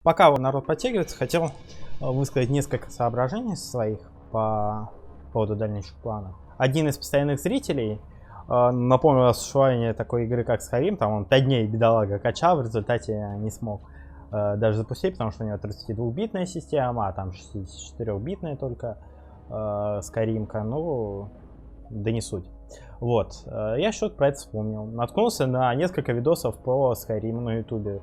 Пока народ подтягивается, хотел высказать несколько соображений своих по поводу дальнейших планов. Один из постоянных зрителей напомнил о существовании такой игры, как Skyrim. Там он 5 дней, бедолага, качал, в результате не смог даже запустить, потому что у него 32-битная система, а там 64-битная только Skyrim-ка. Ну, да не суть. Вот, я что-то про это вспомнил. Наткнулся на несколько видосов по Skyrim на ютубе.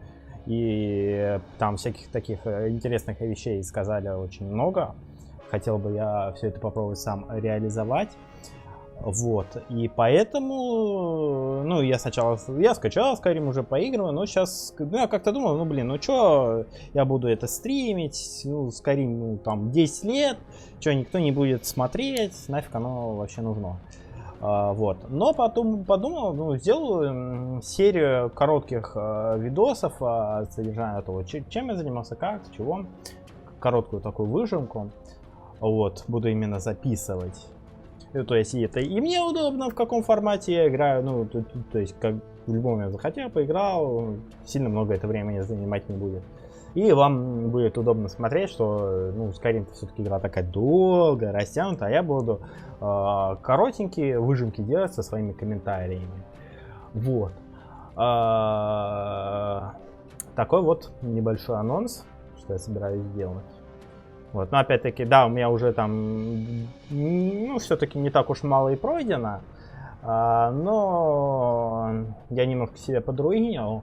И там всяких таких интересных вещей сказали очень много. Хотел бы я все это попробовать сам реализовать. Вот. И поэтому, ну, я скачал Skyrim, уже поигрываю, но сейчас, ну, я как-то думал, ну, блин, ну, чё, я буду это стримить, ну, Skyrim, ну, там, 10 лет, чё, никто не будет смотреть, нафиг оно вообще нужно. Вот. Но потом подумал, ну, сделаю серию коротких видосов о содержании того, чем я занимался, как, чего. Короткую такую выжимку. Вот. Буду именно записывать. То есть это и мне удобно, в каком формате я играю. Ну, то есть, как в любом я захотел, поиграл. Сильно много это времени занимать не будет. И вам будет удобно смотреть, что, ну, Skyrim все-таки игра такая долгая, растянутая, а я буду коротенькие выжимки делать со своими комментариями. Вот. Такой вот небольшой анонс, что я собираюсь сделать. Вот, но опять-таки, да, у меня уже там, ну, все-таки не так уж мало и пройдено, но я немножко себя подруинил.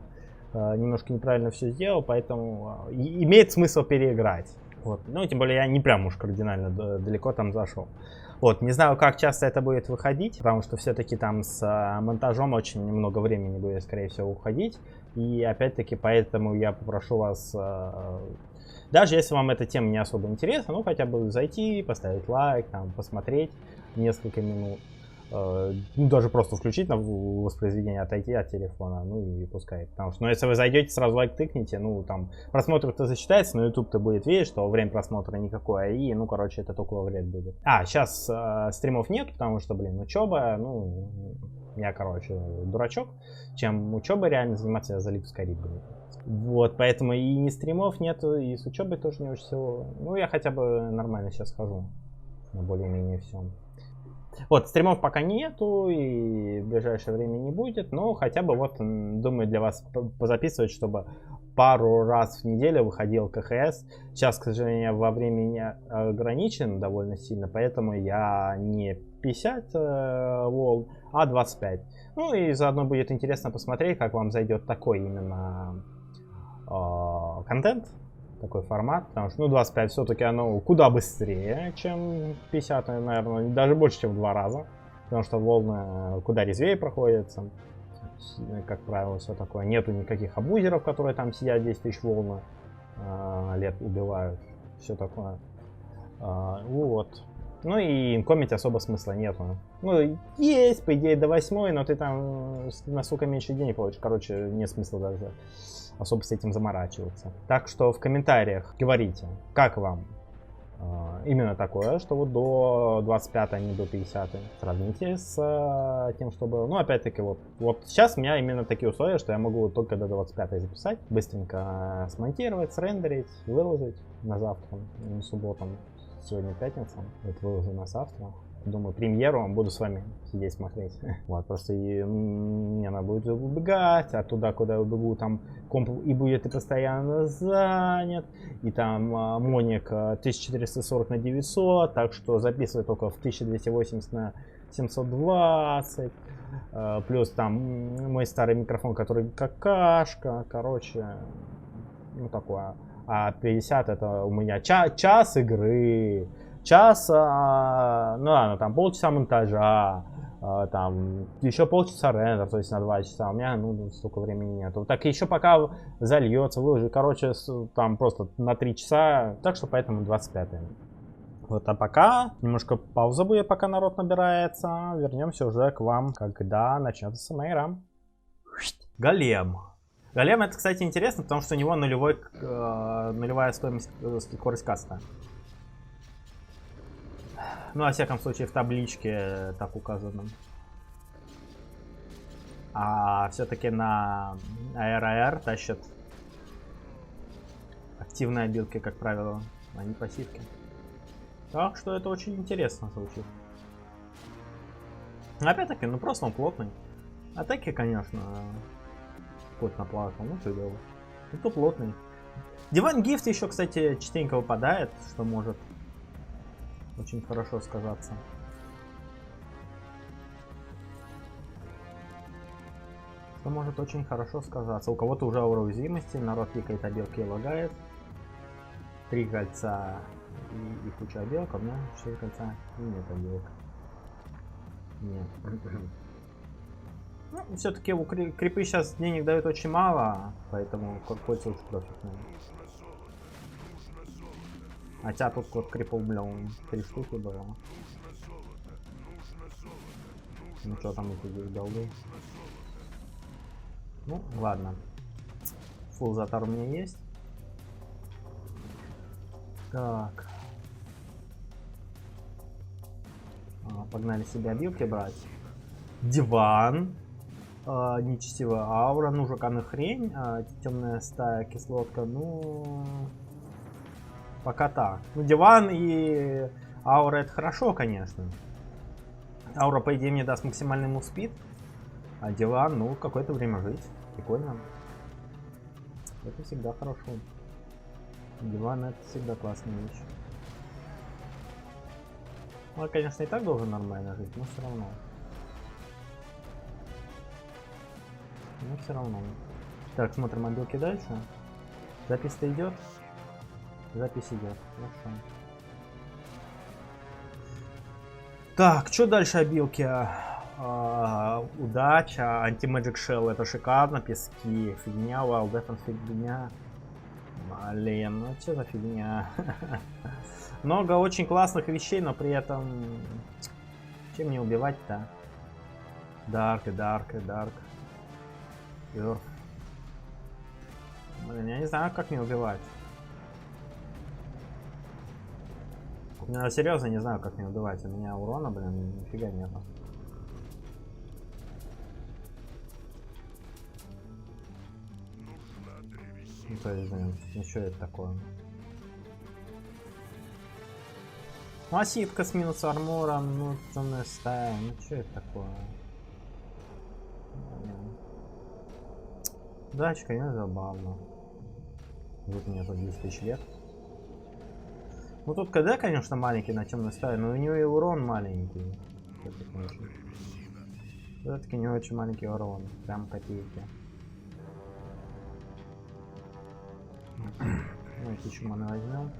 Немножко неправильно все сделал, поэтому имеет смысл переиграть. Вот. Ну, тем более я не прям уж кардинально далеко там зашел. Вот, не знаю, как часто это будет выходить, потому что все-таки там с монтажом очень много времени будет, скорее всего, уходить. И опять-таки, поэтому я попрошу вас, даже если вам эта тема не особо интересна, ну, хотя бы зайти, поставить лайк, там, посмотреть несколько минут. Ну, даже просто включить на воспроизведение, отойти от телефона, ну и пускай. Потому что, ну, если вы зайдете, сразу лайк тыкните, ну, там, просмотр-то засчитается, но YouTube-то будет видеть, что время просмотра никакое, и, ну, короче, это только во вред будет. Сейчас стримов нет, потому что, блин, учеба, ну, я, короче, дурачок. Чем учебой реально заниматься, я залип в Skyrim. Вот, поэтому и ни стримов нету, и с учебой тоже не очень всего. Ну, я хотя бы нормально сейчас хожу, на более-менее всем. Вот, стримов пока нету и в ближайшее время не будет, но хотя бы вот, думаю, для вас позаписывать, чтобы пару раз в неделю выходил КХС. Сейчас, к сожалению, во времени ограничен довольно сильно, поэтому я не 50 волн, а 25. Ну и заодно будет интересно посмотреть, как вам зайдет такой именно контент. Такой формат, потому что, ну, 25 все-таки оно куда быстрее, чем 50, наверное, даже больше, чем в 2 раза, потому что волны куда резвее проходятся, как правило, все такое. Нету никаких абузеров, которые там сидят 10 тысяч волн лет убивают, все такое. Вот. Ну и инкомить особо смысла нету. Ну, есть, по идее, до 8, но ты там на сука меньше денег получишь. Короче, нет смысла даже особо с этим заморачиваться. Так что в комментариях говорите, как вам именно такое, что вот до 25, а не до 50. Сравните с тем, что было. Ну, опять-таки, вот сейчас у меня именно такие условия, что я могу только до 25 записать, быстренько смонтировать, срендерить, выложить на завтра, на субботу. Сегодня пятница, это выложу на завтра. Думаю, премьеру буду с вами сидеть смотреть. Вот, просто мне надо будет убегать, а туда, куда я убегу, там комп и будет и постоянно занят, и там моник 1440 на 900, так что записывай только в 1280 на 720, плюс там мой старый микрофон, который какашка, короче, ну такое. А 50 это у меня час игры, час, ну ладно, там полчаса монтажа, там еще полчаса рендер, то есть на 2 часа. У меня, ну, столько времени нету. Так еще пока зальется, выложу, короче, там просто на 3 часа, так что поэтому 25. Вот, а пока немножко пауза будет, пока народ набирается. Вернемся уже к вам, когда начнется сама игра. Голем. Голем, это, кстати, интересно, потому что у него нулевая стоимость, скорость каста. Ну, во всяком случае, в табличке так указано. А все-таки на АР тащат активные обилки, как правило, а не пассивки. Так что это очень интересно звучит. Опять-таки, ну просто он плотный. Атаки, конечно, кот наплакал, ну что делать. Это плотный. Диван гифт еще, кстати, частенько выпадает, что может очень хорошо сказаться. Что может очень хорошо сказаться. У кого-то уже аура уязвимости, народ пикает обилки и лагает. 3 кольца и куча обилок, а у меня 4 кольца и нет обилок. Нет. Ну, все-таки у крипы сейчас денег дают очень мало, поэтому какой-то уж профит, наверное. Хотя тут вот крипов, блин, 3 штуки было. Ну что там эти голды? Ну, ладно. Фулл затар у меня есть. Так. Погнали себе обилки брать. Диван. Нечестивая аура. Ну, жукана хрень. Темная стая, кислотка. Ну... Пока так. Ну, диван и аура это хорошо, конечно. Аура, по идее, мне даст максимальный мувспид. А диван, ну, какое-то время жить. Прикольно. Это всегда хорошо. Диван это всегда классная вещь. Ну, конечно, и так должен нормально жить, но все равно. Но все равно. Так, смотрим обилки дальше. Запись-то идет? Запись идет. Хорошо. Так, что дальше обилки? Удача, антимэджик шелл, это шикарно, пески, фигня, wild defense фигня. Блин, ну что за фигня? Много очень классных вещей, но при этом... Чем мне убивать-то? Дарк. Блин, я не знаю, как мне убивать. Я серьезно не знаю, как мне убивать. У меня урона, блин, нифига нету. Ну, то есть, блин, еще это такое. Массивка с минус армором, ну, темная стая, ну, что это такое? Дачка, конечно, забавно. Вот у меня тут 10 тысяч лет. Ну, тут КД, конечно, маленький на темной стае, но у него и урон маленький. Все-таки не очень маленький урон, прям копейки. Ну, 1000 маны возьмем.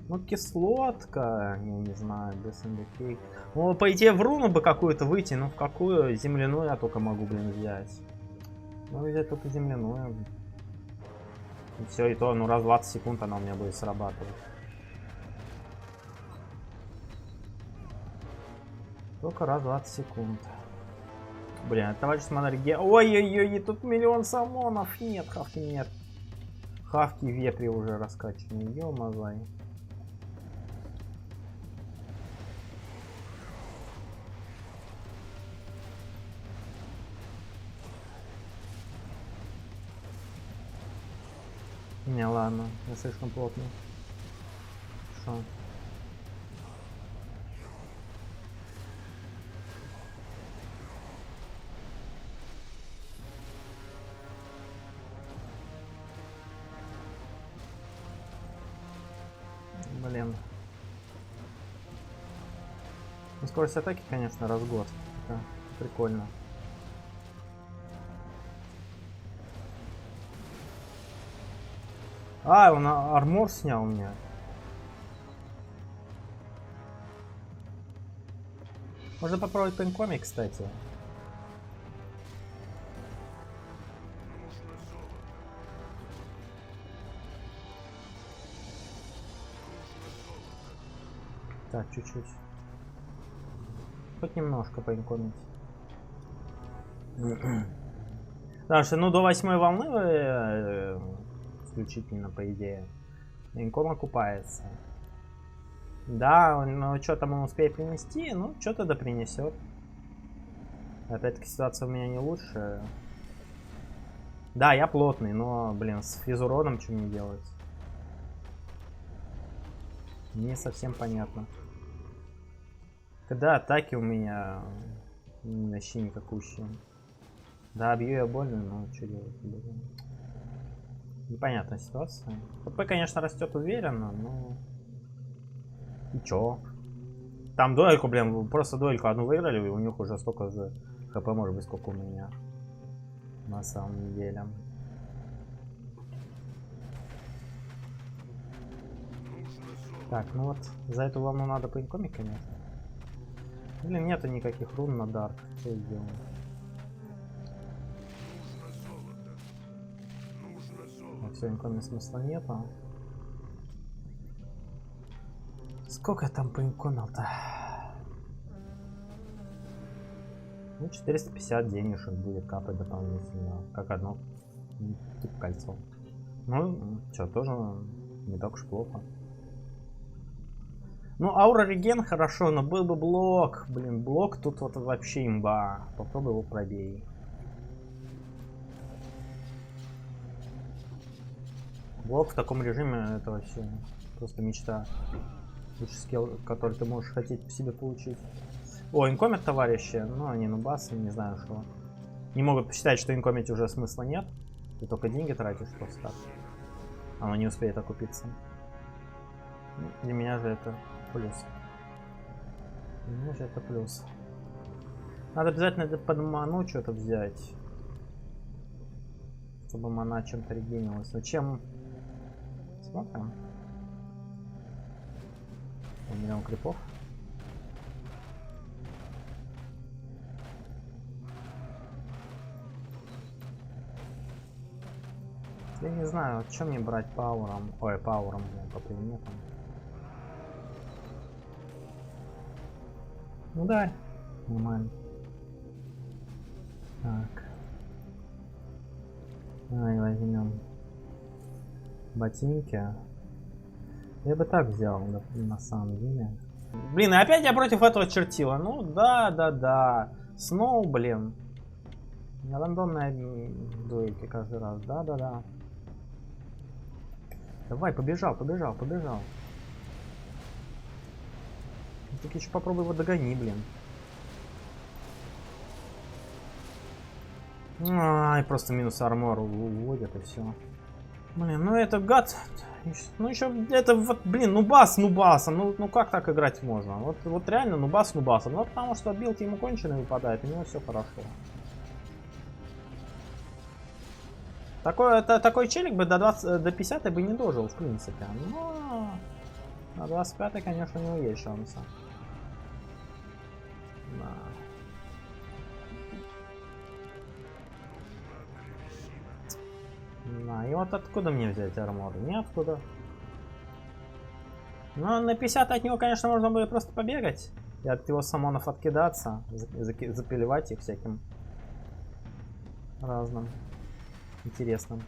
Ну, кислотка, я не знаю, без индикей. Ну, по идее, в руну бы какую-то выйти, но в какую? Земляную я только могу, блин, взять. Ну, взять только земляную. И все, и то, ну, раз в 20 секунд она у меня будет срабатывать. Только раз в 20 секунд. Блин, товарищ монархия. Ой-ой-ой, тут миллион самонов. Нет, хавки нет. Хавки ветри уже раскачаны. Ё-мазай. Не, ладно, я слишком плотный. Шо? Блин. Ну, скорость атаки, конечно, раз в год. Это прикольно. А, он армор снял у меня. Можно попробовать пинкоми, кстати. Так, чуть-чуть. Хоть немножко поинкомить. Потому что, ну, до 8 волны исключительно, по идее, инком окупается. Да, но что-то он успеет принести, ну, что-то да принесет. Опять-таки, ситуация у меня не лучше. Да, я плотный, но, блин, с физуроном что мне делать? Не совсем понятно. Когда атаки у меня вообще никакущие. Да, бью я больно, но что делать? Непонятная ситуация. ХП, конечно, растет уверенно, но... И чё? Там дуэльку, блин, просто дуэльку одну выиграли, и у них уже столько же ХП, может быть, сколько у меня. На самом деле. Так, ну вот, за эту волну надо поинкомить, конечно. Блин, нету никаких рун на дарк. Что я делаю? Все, инкомить смысла нету. Сколько я там поинкомил-то? Ну, 450 денежек будет капать дополнительно. Как одно, типа кольцо. Ну, что, тоже не так уж плохо. Ну, аура реген хорошо, но был бы блок. Блин, блок тут вот вообще имба. Попробуй его пробей. Блок в таком режиме это вообще просто мечта. Лучший скилл, который ты можешь хотеть себе получить. О, инкомят товарищи. Ну, они нубасы, не знаю что. Не могут посчитать, что инкомить уже смысла нет. Ты только деньги тратишь просто так. Оно не успеет окупиться. Для меня же это плюс. Для меня же это плюс. Надо обязательно под ману что-то взять. Чтобы мана чем-то регенилась. Но чем... Смотрим. Миллион крипов. Я не знаю, чем мне брать пауэром. Ой, пауэром, по предметам. Ну да, нормально. Так. Давай возьмем ботинки. Я бы так взял, на самом деле. Блин, и опять я против этого чертила. Ну да. Сноу, блин. Рандомная дуэльки каждый раз. Да. Давай, побежал. Так еще попробуй его догони, блин. Ай, просто минус армор уводят и все. Блин, ну это гад. Ну еще это вот, блин, нубаса. Ну как так играть можно? Вот реально нубаса. Ну потому что билд ему конченый выпадает, у него все хорошо. Такой челик бы до 50 бы не дожил, в принципе. Но на 25, конечно, у него есть шансы. Да, и вот откуда мне взять армор? Неоткуда. Но на 50 от него, конечно, можно будет просто побегать. И от его самонов откидаться. Запиливать их всяким разным интересным.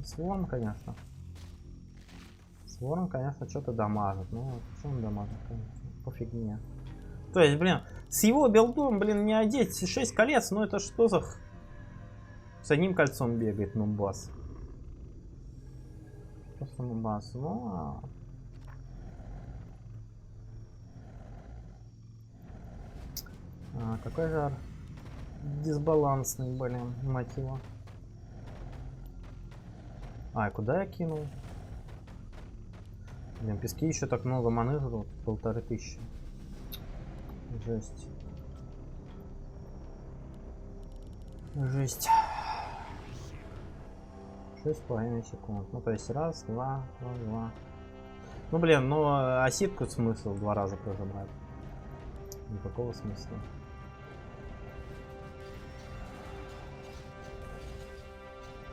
Сворм, конечно. Сворм, конечно, что-то дамажит. Ну, что он дамажит, конечно. По фигне. То есть, блин, с его билдом, блин, не одеть 6 колец, ну это что за... С одним кольцом бегает нубас. Просто нубас, ну... Какой же дисбалансный, блин, мать его. Куда я кинул? Блин, пески еще так много маны жрут, 1500. Жесть. Жесть. 6,5 секунд. Ну, то есть раз, два. Ну, блин, ну, осипку смысл 2 раза прожимать. Никакого смысла.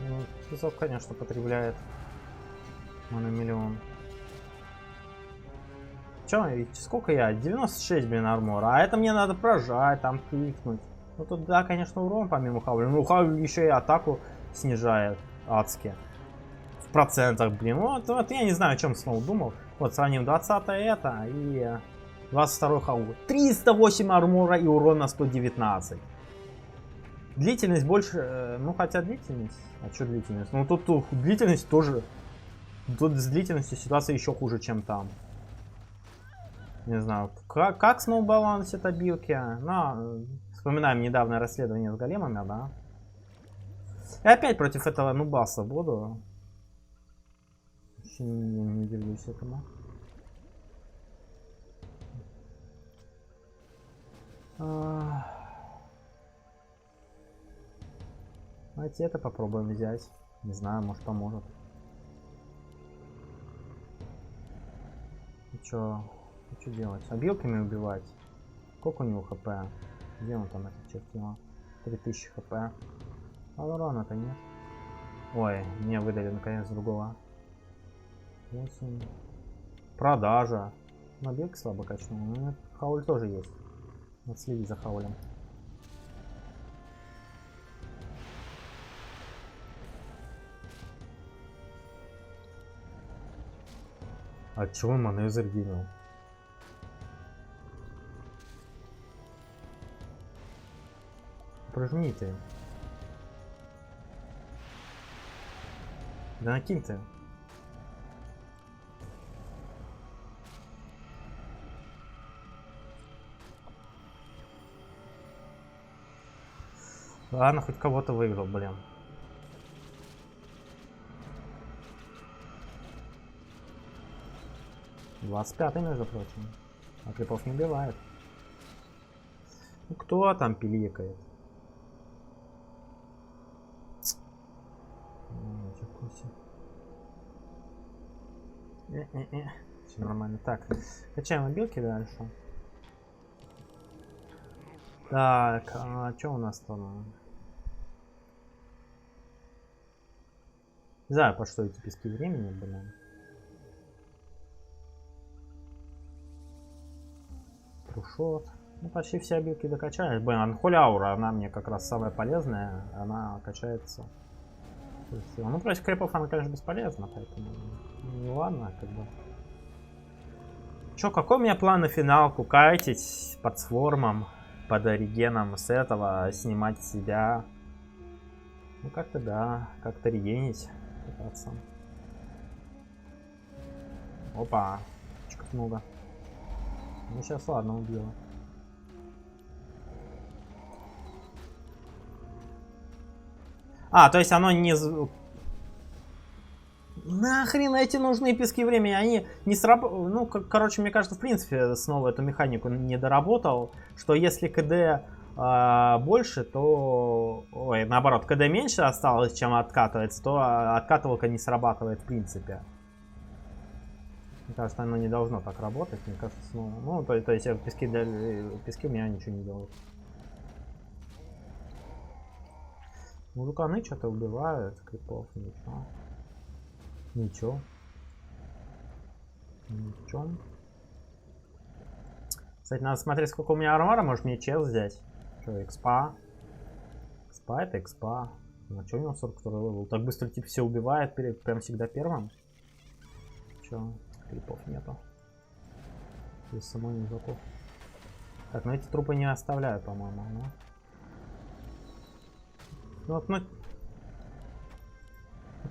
Ну, песок, конечно, потребляет маны миллион. Че, ведь сколько я? 96, блин, армора. А это мне надо прожать, там кликнуть. Ну тут, да, конечно, урон помимо Хаули. Ну, Хаули еще и атаку снижает адски. В процентах, блин. Вот я не знаю, о чем снова думал. Вот, сравним 20 это и 22 Хаули. 308 армора и урон на 119. Длительность больше, ну хотя длительность, а что длительность? Ну тут длительность тоже, тут с длительностью ситуация еще хуже, чем там. Не знаю, как сноубалансит обилки, но вспоминаем недавнее расследование с големами, да. И опять против этого нубаса буду. Вообще не удивлюсь этому. Давайте это попробуем взять. Не знаю, может поможет. И что делать? Обилками убивать? Сколько у него хп? Где он там, этот чертила? 3000 хп. А урона-то нет. Ой, мне выдали наконец другого. 8. Продажа. На бег слабо качнул. Ну, хауль тоже есть. Надо следить за хаулем. А чего он манезер гинул? Прожми ты. Да накинь ты. Ладно, хоть кого-то выиграл, блин. «25-й, между прочим. А крипов не убивает. Ну кто там пиликает? Все нормально. Так, качаем обилки дальше. Так, а что у нас там? Не знаю, по что эти пески времени, блин. Трушот. Ну, почти все обилки докачались. Блин, Анхоль Аура, она мне как раз самая полезная. Она качается. Ну, против крипов она, конечно, бесполезна, поэтому... Ну, ладно, как бы. Чё, какой у меня план на финалку? Кайтить под свормом, под оригеном с этого, снимать себя. Ну, как-то да, как-то регенить пытаться. Опа, чуть много. Ну, сейчас ладно, убила. А, то есть оно не... Нахрен эти нужные пески времени, они не сработали. Ну, короче, мне кажется, в принципе, снова эту механику не доработал, что если КД больше, то... Ой, наоборот, КД меньше осталось, чем откатывается, то откатывалка не срабатывает в принципе. Мне кажется, оно не должно так работать, мне кажется, снова... Ну, то есть пески у меня ничего не делают. Мужиканы что-то убивают, крипов, ничего. Ничего. Ничего. Кстати, надо смотреть, сколько у меня армора. Может мне чел взять. Что, экспа? Экспа это экспа. Ну, что у него 42 левел? Так быстро типа все убивает, прям всегда первым. Че, крипов нету. Здесь самой не готов. Так, ну эти трупы не оставляю, по-моему. Ну вот, ну...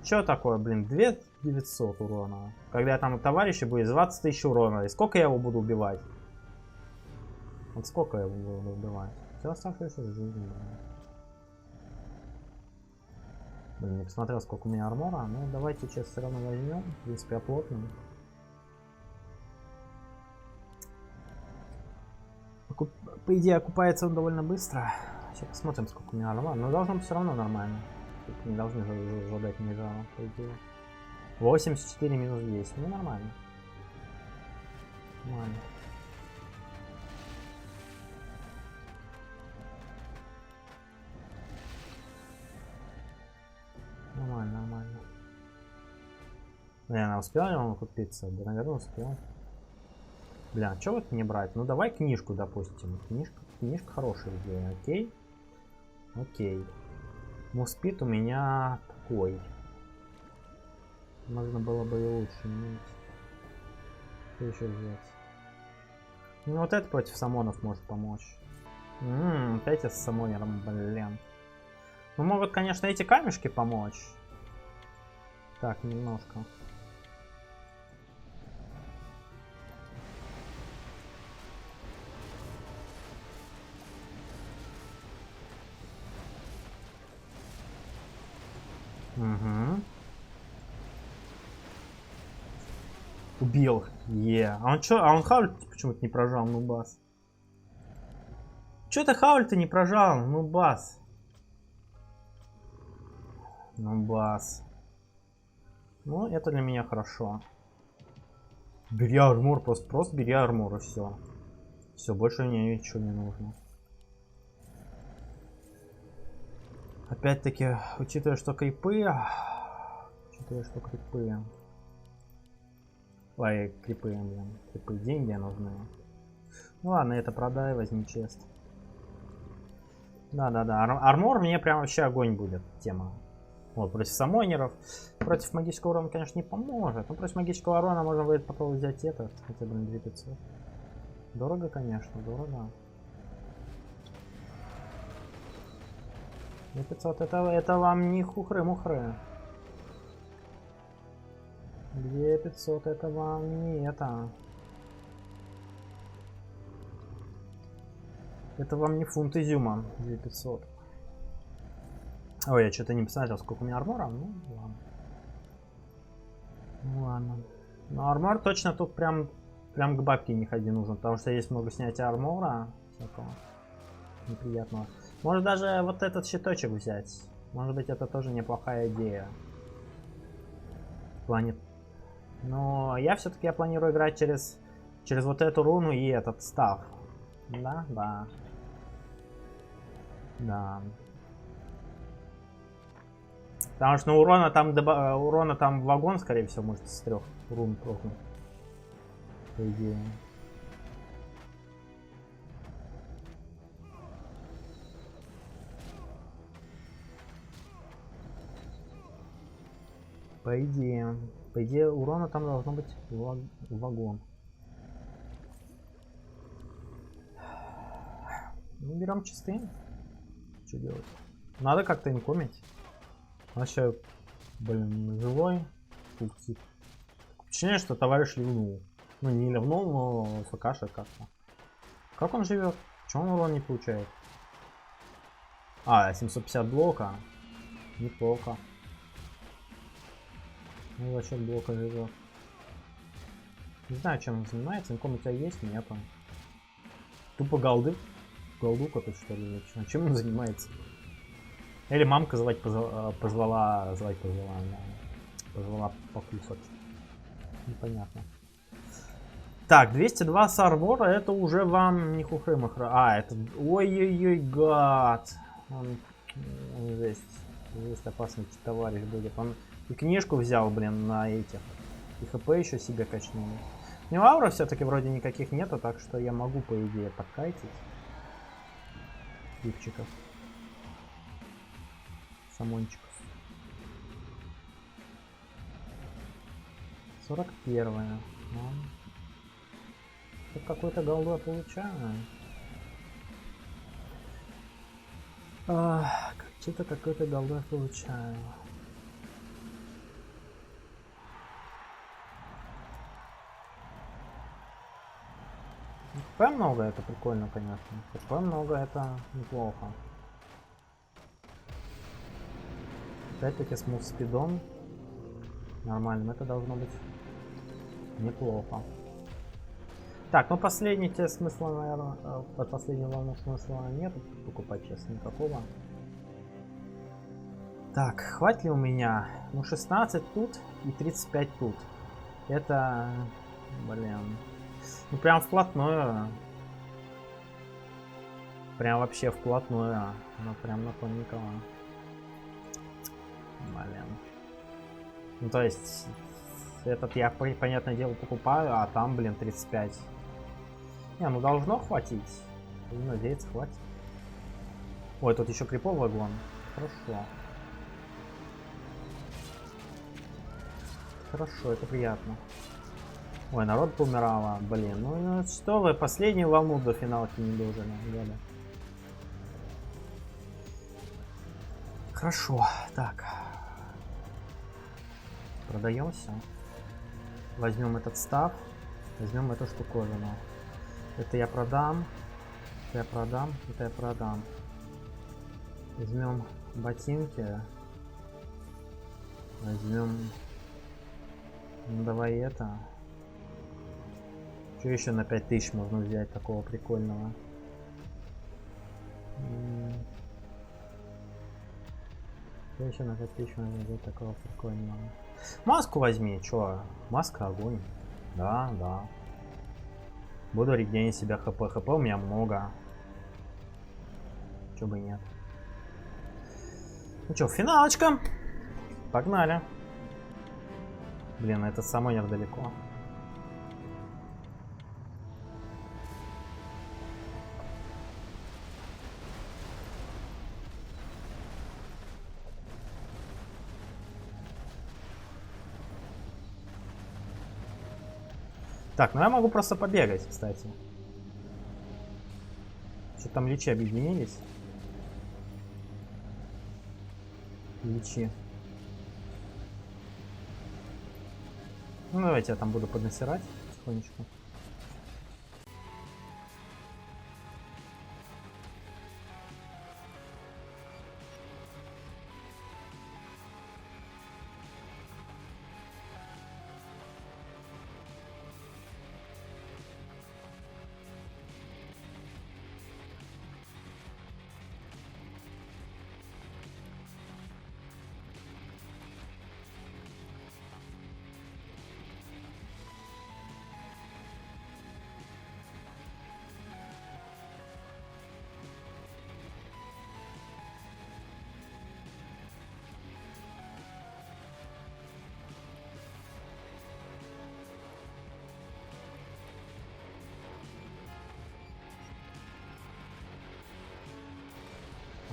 Что такое, блин, 2900 урона. Когда там у товарища будет 20 тысяч урона. И сколько я его буду убивать? Вот сколько я его буду убивать? Все оставшееся жизнь. Блин, не посмотрел, сколько у меня армора. Ну, давайте сейчас все равно возьмем. В принципе, оплотным. По идее, окупается он довольно быстро. Сейчас посмотрим, сколько у меня армора. Но должно быть все равно нормально. Не должны задать мне жалоб, по идее. 84 минус 10. Ну, нормально. Нормально. Нормально. Блин, а успел я вам купиться? Да, наверное, успел. Бля, а что вот не брать? Ну, давай книжку, допустим. Книжка хорошая идея. Окей? Окей. Муспит у меня такой. Можно было бы и лучше иметь. Что еще взять? Ну, вот это против самонов может помочь. Опять я с самонером, блин. Ну, могут, конечно, эти камешки помочь. Так, немножко. Угу. Убил. А он чё? А он Хауль почему-то не прожал, ну бас. Чё ты Хауль-то не прожал, ну бас. Ну бас. Ну, это для меня хорошо. Бери армор, просто бери армор и все. Все, больше мне ничего не нужно. Опять-таки, учитывая, что крипы... Ой, крипы, блин. Крипы, деньги нужны. Ну ладно, это продай, возьми чест. Да-да-да, армор мне прям вообще огонь будет, тема. Вот, против самонеров. Против магического урона, конечно, не поможет. Но против магического урона можно будет попробовать взять это. Хотя, блин, 2500. Дорого, конечно, дорого. 2500, это вам не хухры-мухры. 2500, это вам не это. Это вам не фунт изюма. 2500. Ой, я что-то не посмотрел, сколько у меня армора. Ну, ладно. Ну, ладно. Но армор точно тут прям к бабке не ходи нужен, потому что есть много снятия армора. Всякого неприятного. Может даже вот этот щиточек взять. Может быть, это тоже неплохая идея. В плане... Но я все-таки планирую играть через вот эту руну и этот став. Да, да. Да. Потому что урона там вагон, скорее всего, может с 3 рун прокнуть. По идее. По идее, урона там должно быть вагон. Ну, берем чистые. Что делать? Надо как-то инкомить. Он еще, блин, живой. Ощущение, что товарищ ливнул. Ну, не ливнул, но фкшит как-то. Как он живет? Чего он урон не получает? А, 750 блока. Неплохо. Ну, за счет блока живет. Не знаю, чем он занимается. Инком у тебя есть? Нету. Тупо голду копит, что ли? Чем он занимается? Или мамка позвала покусать. Непонятно. Так, 202 с армора, это уже вам не хухры-махры. А, это... Ой-ой-ой, гад. Он жесть опасный товарищ будет. Он и книжку взял, блин, на этих. И хп еще себе качнул. У него аура все-таки вроде никаких нету, так что я могу, по идее, подкайтить. Липчиков. Самончиков. 41-е. Тут какой-то голду я получаю. Что-то какой-то голду я получаю. ХП много, это прикольно, конечно. ХП много, это неплохо. Опять-таки смут спидон. Нормально, это должно быть неплохо. Так, ну последний тебе смысла, наверное, под последнюю волну смысла нет покупать, честно, никакого. Так, хватит ли у меня? Ну, 16 тут и 35 тут. Это, блин, ну прям вплотную. Прям вообще вплотную. Ну, прям на тоненького. Блин. Ну, то есть, этот я, понятное дело, покупаю, а там, блин, 35. Не, ну должно хватить. Буду надеяться, хватит. Ой, тут еще крипов вагон. Хорошо. Хорошо, это приятно. Ой, народ поумирало. Блин, ну что вы, последнюю волну до финалки не дожили. Хорошо, так. Продаем все. Возьмем этот став. Возьмем эту штуковину. Это я продам. Это я продам. Это я продам. Возьмем ботинки. Возьмем... Ну давай это. Что еще на 5000 можно взять такого прикольного? Что еще на 5000 можно взять такого прикольного? Маску возьми, чё? Маска огонь. Да, да. Буду регенить себя хп. ХП у меня много. Чё бы и нет. Ну чё, финалочка. Погнали. Блин, это самое далеко. Так, ну я могу просто побегать, кстати. Что там личи объединились? Личи. Ну давайте я там буду поднасирать потихонечку.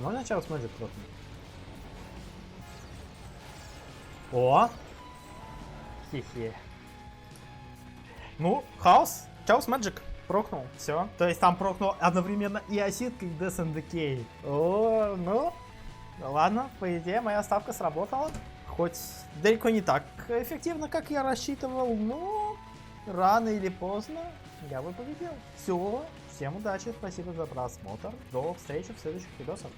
Можно Chaos Magic крутнуть? О! Хе-хе. Ну, хаос, Chaos Magic прокнул, все. То есть там прокнул одновременно и Осидка, и Death and Decay. О, ну, ладно, по идее моя ставка сработала. Хоть далеко не так эффективно, как я рассчитывал, но рано или поздно я бы победил. Все, всем удачи, спасибо за просмотр. До встречи в следующих видосах.